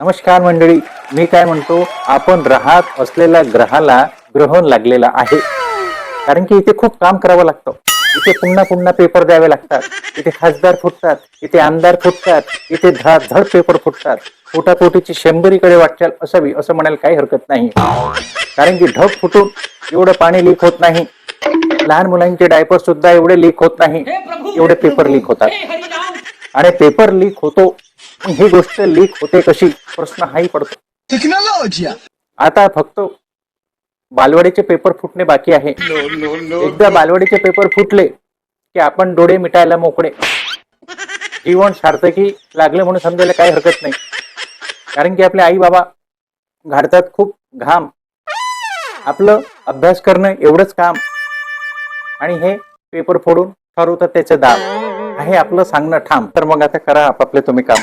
नमस्कार मंडळी, मी काय म्हणतो, आपण राहत असलेल्या ग्रहाला ग्रहण लागलेला आहे. कारण की इथे खूप काम करावं लागतं. इथे पुन्हा पुन्हा पेपर द्यावे लागतात. इथे खासदार फुटतात, इथे आमदार फुटतात, इथे धड पेपर फुटतात. पोटापोटीची 100कडे वाटचाल असावी असं म्हणायला काही हरकत नाही. कारण की ढग फुटून एवढं पाणी लीक होत नाही. लहान मुलांचे डायपर सुद्धा एवढे लीक होत नाही, एवढे पेपर लीक होतात. आणि पेपर लीक होतो, पण ही गोष्ट लीक होते कशी, प्रश्न हाही पडतो. टेक्नॉलॉजी आता फक्त बालवाडीचे पेपर फुटणे बाकी आहे. एकदा बालवाडीचे पेपर फुटले की आपण डोळे मिटायला मोकळे. जीवन सार्थकी लागले म्हणून समजायला काही हरकत नाही. कारण की आपले आई बाबा घालतात खूप घाम. आपलं अभ्यास करणं एवढंच काम, आणि हे पेपर फोडून ठरवतात त्याचं दाम. आहे आपलं सांगणं ठाम. तर मग आता करा आपापले तुम्ही काम.